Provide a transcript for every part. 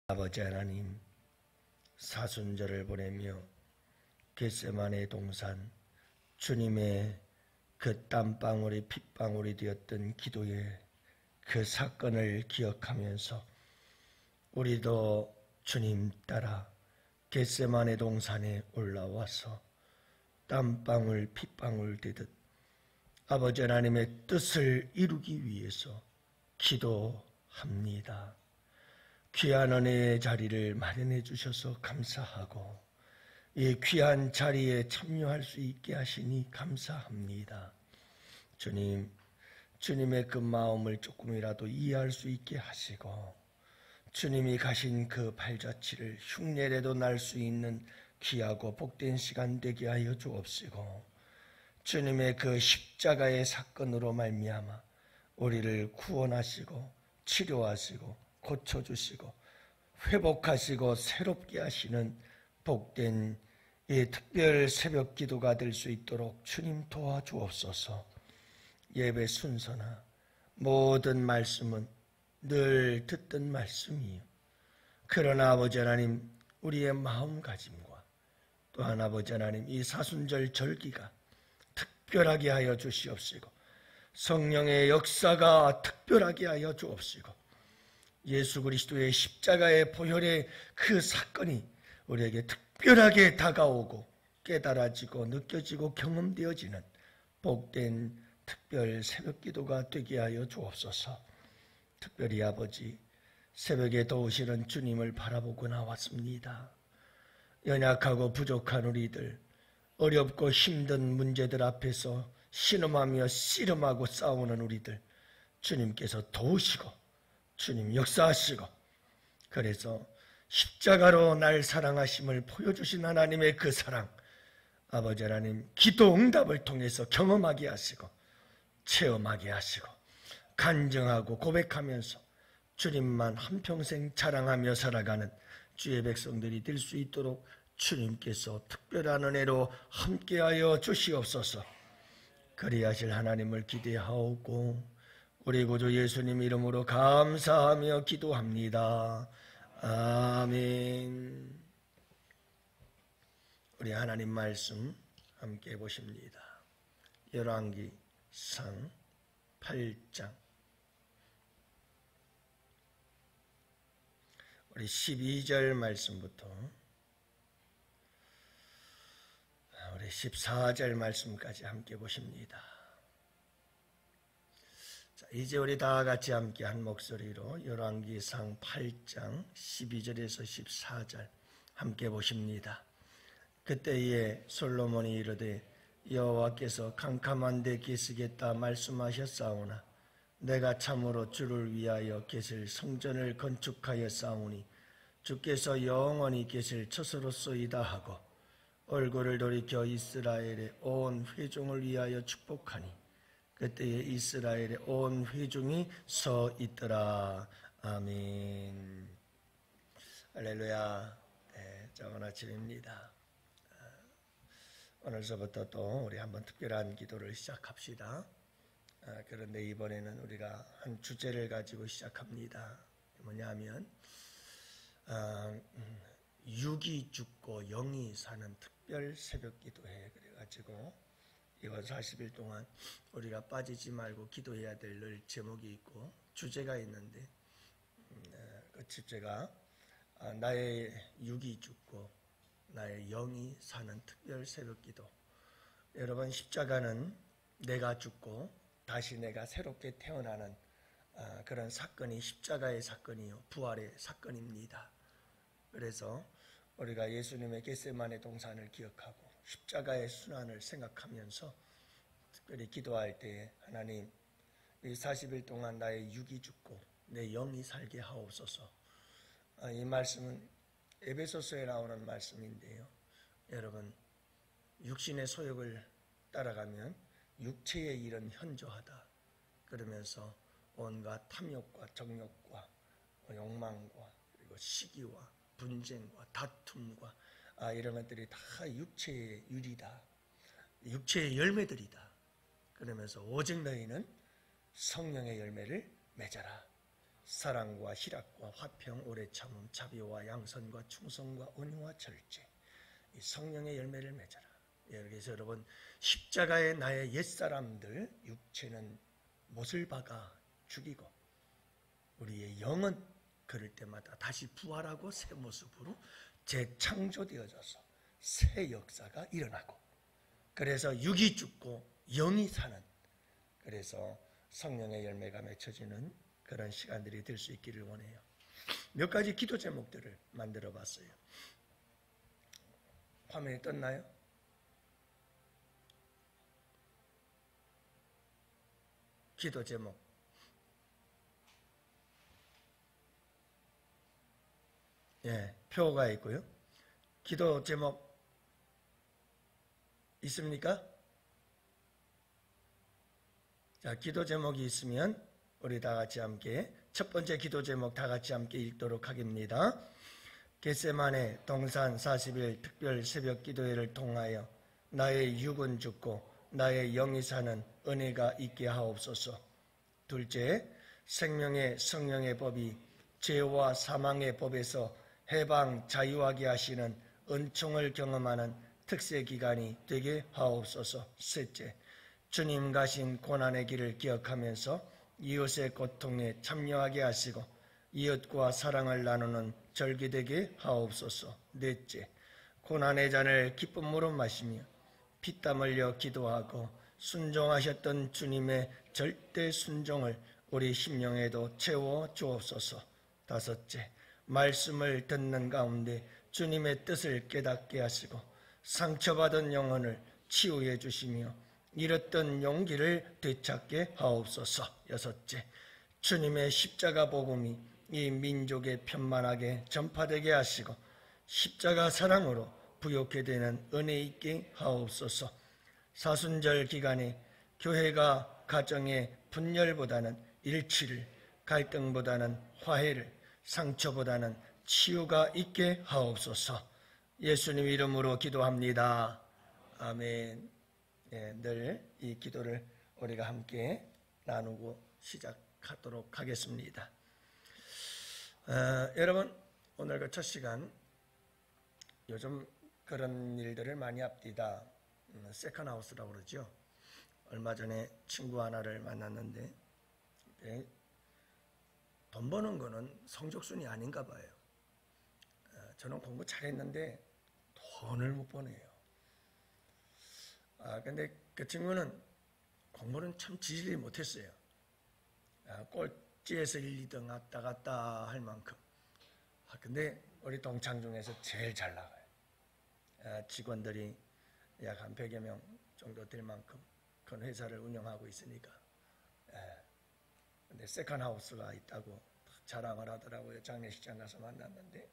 아버지 하나님, 사순절을 보내며 겟세마네 동산 주님의 그 땀방울이 핏방울이 되었던 기도의 그 사건을 기억하면서 우리도 주님 따라 겟세마네 동산에 올라와서 땀방울 핏방울 되듯 아버지 하나님의 뜻을 이루기 위해서 기도합니다. 귀한 은혜의 자리를 마련해 주셔서 감사하고 이 귀한 자리에 참여할 수 있게 하시니 감사합니다. 주님, 주님의 그 마음을 조금이라도 이해할 수 있게 하시고 주님이 가신 그 발자취를 흉내라도 날 수 있는 귀하고 복된 시간 되게 하여 주옵시고 주님의 그 십자가의 사건으로 말미암아 우리를 구원하시고 치료하시고 고쳐주시고 회복하시고 새롭게 하시는 복된 이 특별 새벽 기도가 될 수 있도록 주님 도와주옵소서. 예배 순서나 모든 말씀은 늘 듣던 말씀이요. 그러나 아버지 하나님, 우리의 마음가짐과 또한 아버지 하나님, 이 사순절 절기가 특별하게 하여 주시옵시고 성령의 역사가 특별하게 하여 주옵시고 예수 그리스도의 십자가의 보혈의 그 사건이 우리에게 특별하게 다가오고 깨달아지고 느껴지고 경험되어지는 복된 특별 새벽 기도가 되게 하여 주옵소서. 특별히 아버지, 새벽에 도우시는 주님을 바라보고 나왔습니다. 연약하고 부족한 우리들, 어렵고 힘든 문제들 앞에서 신음하며 씨름하고 싸우는 우리들, 주님께서 도우시고 주님 역사하시고 그래서 십자가로 날 사랑하심을 보여주신 하나님의 그 사랑, 아버지 하나님 기도 응답을 통해서 경험하게 하시고 체험하게 하시고 간증하고 고백하면서 주님만 한평생 자랑하며 살아가는 주의 백성들이 될 수 있도록 주님께서 특별한 은혜로 함께하여 주시옵소서. 그리하실 하나님을 기대하오고 우리 구주 예수님 이름으로 감사하며 기도합니다. 아멘. 우리 하나님 말씀 함께 보십니다. 열왕기상 8장 우리 12절 말씀부터 우리 14절 말씀까지 함께 보십니다. 자, 이제 우리 다 같이 함께 한 목소리로 열왕기상 8장 12절에서 14절 함께 보십니다. 그때에 솔로몬이 이르되 여호와께서 캄캄한 데 계시겠다 말씀하셨사오나 내가 참으로 주를 위하여 계실 성전을 건축하였사오니 주께서 영원히 계실 처소로소이다 하고 얼굴을 돌이켜 이스라엘의 온 회중을 위하여 축복하니 그때에 이스라엘의 온 회중이 서 있더라. 아멘. 할렐루야. 네, 좋은 아침입니다. 오늘서부터 또 우리 한번 특별한 기도를 시작합시다. 그런데 이번에는 우리가 한 주제를 가지고 시작합니다. 뭐냐면 육이 죽고 영이 사는 특별 새벽 기도회. 그래가지고 이번 40일 동안 우리가 빠지지 말고 기도해야 될 늘 제목이 있고 주제가 있는데 그 주제가 나의 육이 죽고 나의 영이 사는 특별 새벽 기도. 여러분, 십자가는 내가 죽고 다시 내가 새롭게 태어나는 그런 사건이 십자가의 사건이요 부활의 사건입니다. 그래서 우리가 예수님의 겟세마네 동산을 기억하고 십자가의 순환을 생각하면서 특별히 기도할 때 하나님, 이 40일 동안 나의 육이 죽고 내 영이 살게 하옵소서. 이 말씀은 에베소서에 나오는 말씀인데요. 여러분, 육신의 소욕을 따라가면 육체의 일은 현저하다. 그러면서 온갖 탐욕과 정욕과 욕망과 그리고 시기와 분쟁과 다툼과 이런 것들이 다 육체의 율이다. 육체의 열매들이다. 그러면서 오직 너희는 성령의 열매를 맺어라. 사랑과 희락과 화평, 오래 참음, 자비와 양선과 충성과 온유와 절제, 이 성령의 열매를 맺어라. 그래서 여러분, 십자가의 나의 옛사람들, 육체는 못을 박아 죽이고 우리의 영은 그럴 때마다 다시 부활하고 새 모습으로 재창조되어져서 새 역사가 일어나고, 그래서 육이 죽고 영이 사는, 그래서 성령의 열매가 맺혀지는 그런 시간들이 될 수 있기를 원해요. 몇 가지 기도 제목들을 만들어 봤어요. 화면에 떴나요? 기도 제목. 예, 표가 있고요. 기도 제목 있습니까? 자, 기도 제목이 있으면 우리 다 같이 함께 첫 번째 기도 제목 다 같이 함께 읽도록 하겠습니다. 겟세마네 동산 40일 특별 새벽 기도회를 통하여 나의 육은 죽고 나의 영이 사는 은혜가 있게 하옵소서. 둘째, 생명의 성령의 법이 죄와 사망의 법에서 해방 자유하게 하시는 은총을 경험하는 특세 기간이 되게 하옵소서. 셋째, 주님 가신 고난의 길을 기억하면서 이웃의 고통에 참여하게 하시고 이웃과 사랑을 나누는 절기되게 하옵소서. 넷째, 고난의 잔을 기쁨으로 마시며 피땀 흘려 기도하고 순종하셨던 주님의 절대 순종을 우리 심령에도 채워 주옵소서. 다섯째, 말씀을 듣는 가운데 주님의 뜻을 깨닫게 하시고 상처받은 영혼을 치유해 주시며 잃었던 용기를 되찾게 하옵소서. 여섯째, 주님의 십자가 복음이 이 민족에 편만하게 전파되게 하시고 십자가 사랑으로 부욕해 되는 은혜 있게 하옵소서. 사순절 기간에 교회가 가정의 분열보다는 일치를, 갈등보다는 화해를, 상처보다는 치유가 있게 하옵소서. 예수님 이름으로 기도합니다. 아멘. 예, 늘 이 기도를 우리가 함께 나누고 시작하도록 하겠습니다. 여러분, 오늘 그 첫 시간, 요즘 그런 일들을 많이 앞디다 세컨하우스라고 그러죠. 얼마 전에 친구 하나를 만났는데 돈 버는 거는 성적순이 아닌가 봐요. 저는 공부 잘했는데 돈을 못 버네요. 근데 그 친구는 공부는 참 지질이 못했어요. 꼴찌에서 1, 2등 왔다 갔다 할 만큼. 근데 우리 동창 중에서 제일 잘 나가요. 직원들이 약 한 100여 명 정도 될 만큼 큰 회사를 운영하고 있으니까. 근데 세컨하우스가 있다고 자랑을 하더라고요. 장례식장 가서 만났는데.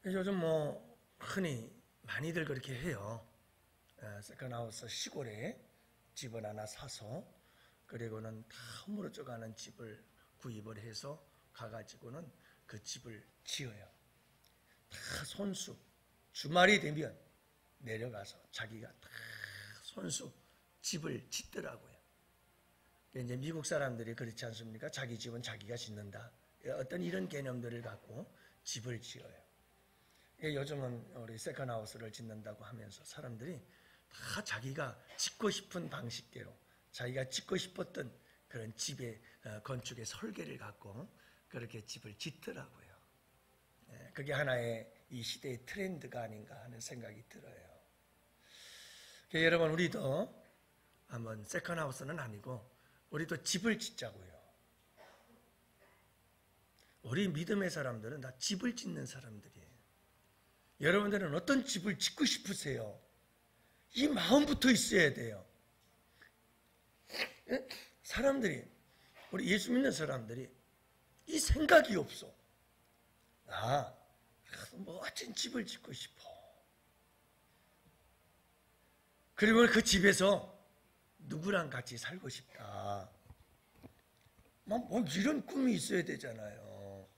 요즘 뭐 흔히 많이들 그렇게 해요. 세컨하우스 시골에 집을 하나 사서 그리고는 다 허물어져가는 집을 구입을 해서 가가지고는 그 집을 지어요. 다 손수. 주말이 되면 내려가서 자기가 다 손수 집을 짓더라고요. 이제 미국 사람들이 그렇지 않습니까? 자기 집은 자기가 짓는다. 어떤 이런 개념들을 갖고 집을 지어요. 요즘은 우리 세컨하우스를 짓는다고 하면서 사람들이 다 자기가 짓고 싶은 방식대로 자기가 짓고 싶었던 그런 집의 건축의 설계를 갖고 그렇게 집을 짓더라고요. 그게 하나의 이 시대의 트렌드가 아닌가 하는 생각이 들어요. 여러분, 우리도 한번 세컨하우스는 아니고 우리도 집을 짓자고요. 우리 믿음의 사람들은 다 집을 짓는 사람들이에요. 여러분들은 어떤 집을 짓고 싶으세요? 이 마음부터 있어야 돼요. 사람들이, 우리 예수 믿는 사람들이 이 생각이 없어. 멋진 집을 짓고 싶어. 그리고 그 집에서 누구랑 같이 살고 싶다. 뭐 이런 꿈이 있어야 되잖아요.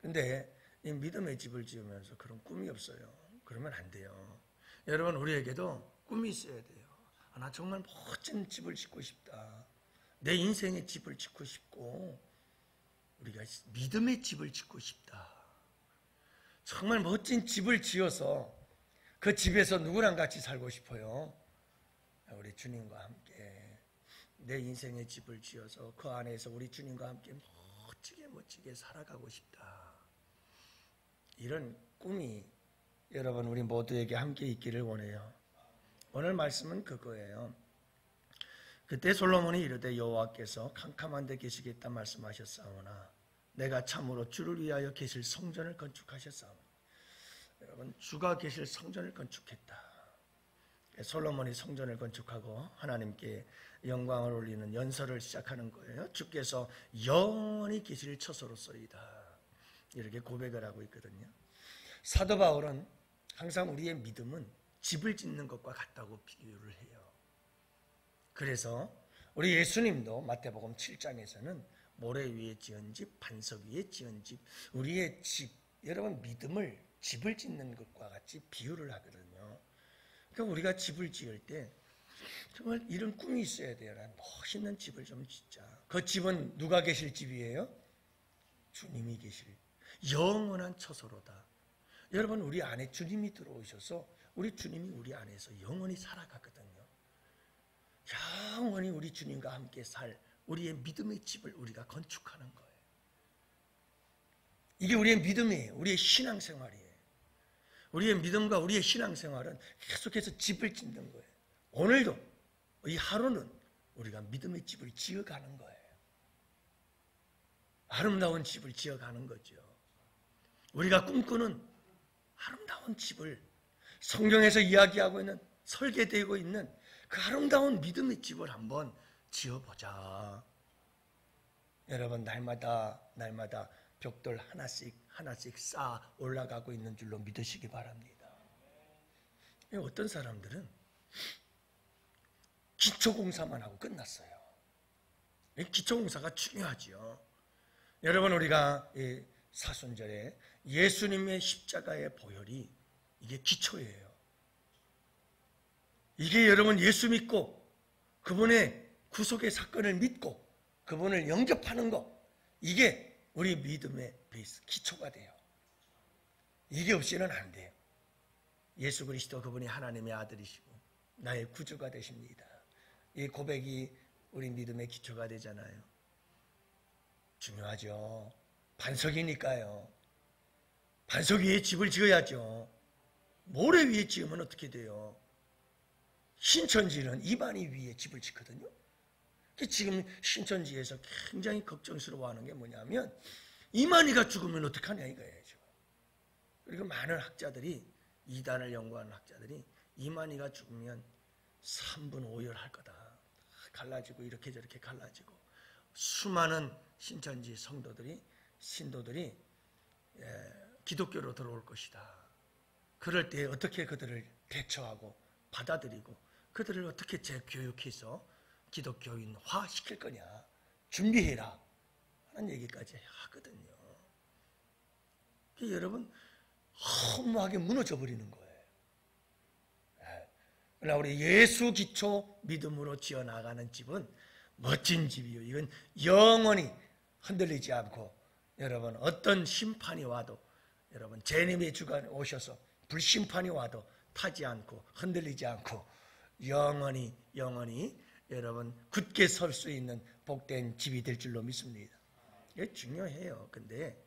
근데 이 믿음의 집을 지으면서 그런 꿈이 없어요. 그러면 안 돼요. 여러분, 우리에게도 꿈이 있어야 돼요. 나 정말 멋진 집을 짓고 싶다. 내 인생의 집을 짓고 싶고 우리가 믿음의 집을 짓고 싶다. 정말 멋진 집을 지어서 그 집에서 누구랑 같이 살고 싶어요? 우리 주님과 함께 내 인생의 집을 지어서 그 안에서 우리 주님과 함께 멋지게 살아가고 싶다. 이런 꿈이 여러분 우리 모두에게 함께 있기를 원해요. 오늘 말씀은 그거예요. 그때 솔로몬이 이르되 여호와께서 캄캄한 데 계시겠다 말씀하셨사오나 내가 참으로 주를 위하여 계실 성전을 건축하셨사오나. 여러분, 주가 계실 성전을 건축했다. 솔로몬이 성전을 건축하고 하나님께 영광을 올리는 연설을 시작하는 거예요. 주께서 영원히 계실 처소로소이다. 이렇게 고백을 하고 있거든요. 사도 바울은 항상 우리의 믿음은 집을 짓는 것과 같다고 비교를 해요. 그래서 우리 예수님도 마태복음 7장에서는 모래 위에 지은 집, 반석 위에 지은 집, 우리의 집, 여러분 믿음을 집을 짓는 것과 같이 비유를 하거든요. 그러니까 우리가 집을 지을 때 정말 이런 꿈이 있어야 돼요. 멋있는 집을 좀 짓자. 그 집은 누가 계실 집이에요? 주님이 계실 영원한 처소로다. 여러분 우리 안에 주님이 들어오셔서 우리 주님이 우리 안에서 영원히 살아가거든요. 영원히 우리 주님과 함께 살 우리의 믿음의 집을 우리가 건축하는 거예요. 이게 우리의 믿음이에요. 우리의 신앙생활이에요. 우리의 믿음과 우리의 신앙생활은 계속해서 집을 짓는 거예요. 오늘도 이 하루는 우리가 믿음의 집을 지어가는 거예요. 아름다운 집을 지어가는 거죠. 우리가 꿈꾸는 아름다운 집을 성경에서 이야기하고 있는 설계되고 있는 그 아름다운 믿음의 집을 한번 지어보자. 여러분 날마다 벽돌 하나씩 쌓아 올라가고 있는 줄로 믿으시기 바랍니다. 어떤 사람들은 기초공사만 하고 끝났어요. 기초공사가 중요하죠. 여러분 우리가 사순절에 예수님의 십자가의 보혈이 이게 기초예요. 이게 여러분 예수 믿고 그분의 구속의 사건을 믿고 그분을 영접하는 것, 이게 우리 믿음의 베이스, 기초가 돼요. 이게 없이는 안 돼요. 예수 그리스도 그분이 하나님의 아들이시고 나의 구주가 되십니다. 이 고백이 우리 믿음의 기초가 되잖아요. 중요하죠. 반석이니까요. 반석 위에 집을 지어야죠. 모래 위에 지으면 어떻게 돼요? 신천지는 이만희 위에 집을 짓거든요. 지금 신천지에서 굉장히 걱정스러워하는 게 뭐냐면 이만희가 죽으면 어떡하냐 이거예요. 그리고 많은 학자들이, 이단을 연구하는 학자들이 이만희가 죽으면 3분 5열 할 거다. 갈라지고 이렇게 저렇게 갈라지고 수많은 신천지 성도들이, 신도들이 기독교로 들어올 것이다. 그럴 때 어떻게 그들을 대처하고 받아들이고 그들을 어떻게 재교육해서 기독교인화 시킬 거냐 준비해라 하는 얘기까지 하거든요. 여러분 허무하게 무너져 버리는 거예요. 그러나 우리 예수 기초 믿음으로 지어나가는 집은 멋진 집이요. 이건 영원히 흔들리지 않고 여러분 어떤 심판이 와도 여러분 재림의 주가 오셔서 불심판이 와도 타지 않고 흔들리지 않고 영원히 여러분 굳게 설 수 있는 복된 집이 될 줄로 믿습니다. 이게 중요해요. 근데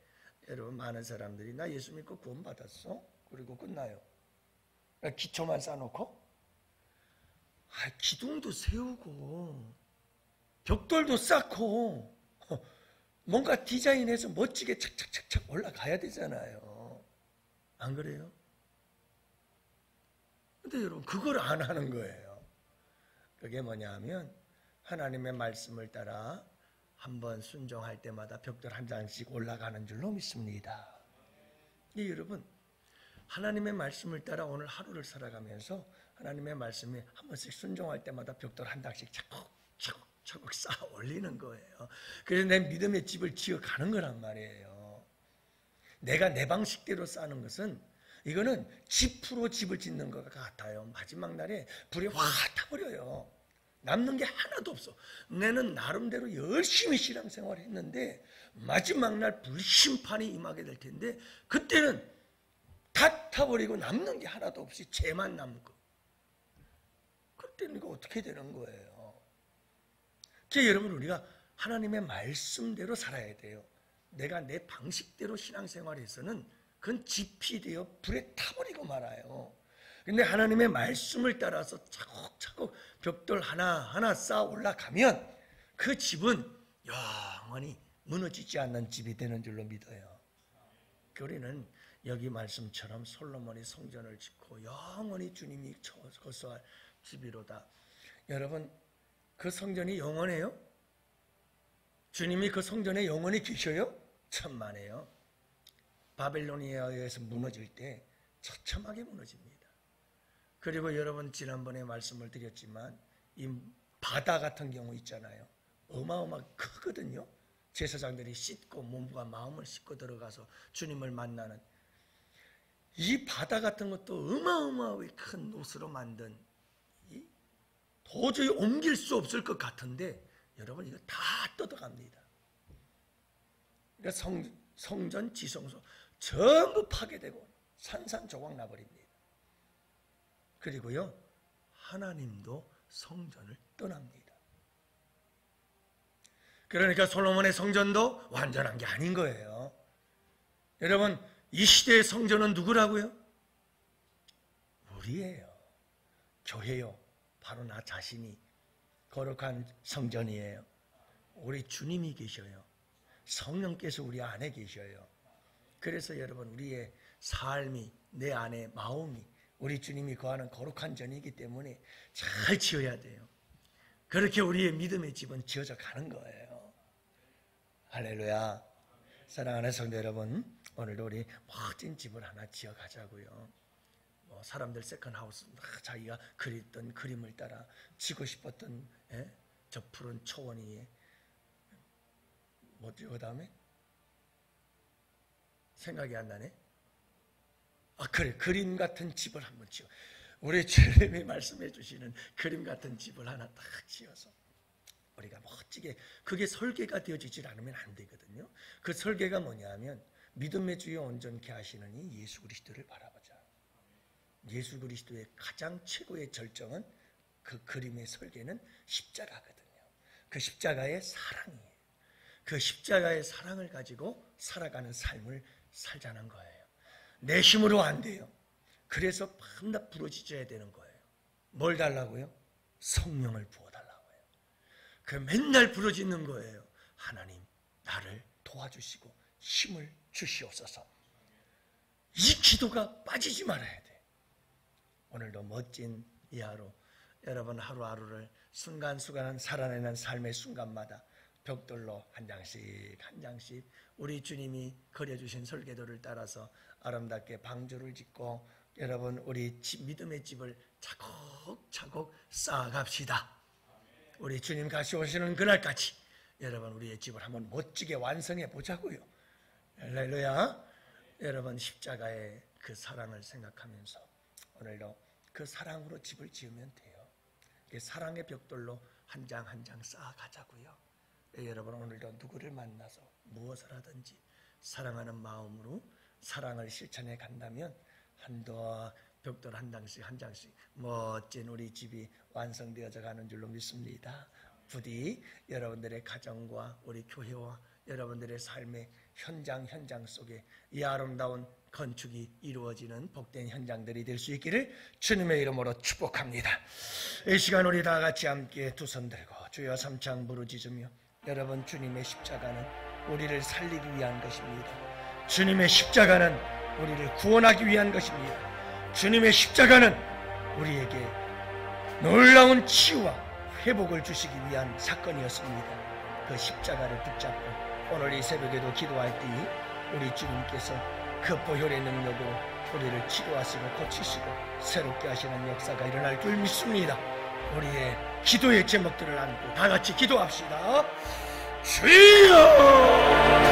여러분 많은 사람들이 나 예수 믿고 구원 받았어? 그리고 끝나요. 기초만 쌓아놓고 기둥도 세우고 벽돌도 쌓고 뭔가 디자인해서 멋지게 착착착착 올라가야 되잖아요. 안 그래요? 근데 여러분 그걸 안 하는 거예요. 그게 뭐냐 하면 하나님의 말씀을 따라 한번 순종할 때마다 벽돌 한 장씩 올라가는 줄로 믿습니다. 여러분 하나님의 말씀을 따라 오늘 하루를 살아가면서 하나님의 말씀에 한 번씩 순종할 때마다 벽돌 한 장씩 차곡차곡 쌓아 올리는 거예요. 그래서 내 믿음의 집을 지어가는 거란 말이에요. 내가 내 방식대로 쌓는 것은 이거는 집으로 집을 짓는 것 같아요. 마지막 날에 불이 확 타버려요. 남는 게 하나도 없어. 내는 나름대로 열심히 신앙생활을 했는데 마지막 날 불심판이 임하게 될 텐데 그때는 다 타버리고 남는 게 하나도 없이 죄만 남고, 그때는 이거 어떻게 되는 거예요? 그래서 여러분, 우리가 하나님의 말씀대로 살아야 돼요. 내가 내 방식대로 신앙생활에서는 그건 지피되어 불에 타버리고 말아요. 근데 하나님의 말씀을 따라서 차곡차곡 벽돌 하나하나 쌓아 올라가면 그 집은 영원히 무너지지 않는 집이 되는 줄로 믿어요. 우리는 여기 말씀처럼 솔로몬이 성전을 짓고 영원히 주님이 거처할 집이로다. 여러분, 그 성전이 영원해요? 주님이 그 성전에 영원히 계셔요? 천만에요. 바벨론에 의해서 무너질 때 처참하게 무너집니다. 그리고 여러분, 지난번에 말씀을 드렸지만 이 바다 같은 경우 있잖아요. 어마어마하게 크거든요. 제사장들이 씻고 몸과 마음을 씻고 들어가서 주님을 만나는 이 바다 같은 것도 어마어마하게 큰 노스로 만든, 도저히 옮길 수 없을 것 같은데 여러분, 이거 다 뜯어갑니다. 그러니까 성전 지성소 전부 파괴되고 산산조각 나버립니다. 그리고요, 하나님도 성전을 떠납니다. 그러니까 솔로몬의 성전도 완전한 게 아닌 거예요. 여러분, 이 시대의 성전은 누구라고요? 우리예요. 교회요. 바로 나 자신이 거룩한 성전이에요. 우리 주님이 계셔요. 성령께서 우리 안에 계셔요. 그래서 여러분, 우리의 삶이, 내 안에 마음이 우리 주님이 거하는 거룩한 전이기 때문에 잘 지어야 돼요. 그렇게 우리의 믿음의 집은 지어져 가는 거예요. 할렐루야. 사랑하는 성도 여러분, 오늘도 우리 멋진 집을 하나 지어 가자고요. 사람들 세컨하우스 자기가 그렸던 그림을 따라 지고 싶었던 저 푸른 초원 위에 뭐죠? 그 다음에 생각이 안 나네. 그래, 그림 같은 집을 한번 지어. 우리 주님이 말씀해 주시는 그림 같은 집을 하나 딱 지어서 우리가 멋지게, 그게 설계가 되어지질 않으면 안 되거든요. 그 설계가 뭐냐면 믿음의 주에 온전케 하시는 이 예수 그리스도를 바라보자. 예수 그리스도의 가장 최고의 절정은, 그 그림의 설계는 십자가거든요. 그 십자가의 사랑이에요. 그 십자가의 사랑을 가지고 살아가는 삶을 살자는 거예요. 내 힘으로 안 돼요. 그래서 밤낮 부러지셔야 되는 거예요. 뭘 달라고요? 성령을 부어달라고요. 그 맨날 부러지는 거예요. 하나님, 나를 도와주시고 힘을 주시옵소서. 이 기도가 빠지지 말아야 돼. 오늘도 멋진 이 하루, 여러분 하루하루를 순간순간 살아내는 삶의 순간마다 벽돌로 한 장씩 한 장씩 우리 주님이 그려주신 설계도를 따라서 아름답게 방주를 짓고 여러분 우리 믿음의 집을 차곡차곡 쌓아갑시다. 우리 주님 다시 오시는 그날까지 여러분 우리의 집을 한번 멋지게 완성해 보자고요. 할렐루야. 여러분 십자가의 그 사랑을 생각하면서 오늘도 그 사랑으로 집을 지으면 돼요. 그 사랑의 벽돌로 한 장 한 장 쌓아가자고요. 여러분 오늘도 누구를 만나서 무엇을 하든지 사랑하는 마음으로 사랑을 실천해 간다면 한도 벽돌 한 장씩 한 장씩 멋진 우리 집이 완성되어져 가는 줄로 믿습니다. 부디 여러분들의 가정과 우리 교회와 여러분들의 삶의 현장 속에 이 아름다운 건축이 이루어지는 복된 현장들이 될 수 있기를 주님의 이름으로 축복합니다. 이 시간 우리 다 같이 함께 두 손 들고 주여 삼창 부르짖으며 여러분 주님의 십자가는 우리를 살리기 위한 것입니다. 주님의 십자가는 우리를 구원하기 위한 것입니다. 주님의 십자가는 우리에게 놀라운 치유와 회복을 주시기 위한 사건이었습니다. 그 십자가를 붙잡고 오늘 이 새벽에도 기도할 때에 우리 주님께서 그 보혈의 능력으로 우리를 치료하시고 고치시고 새롭게 하시는 역사가 일어날 줄 믿습니다. 우리의 기도의 제목들을 안고 다 같이 기도합시다. 주여!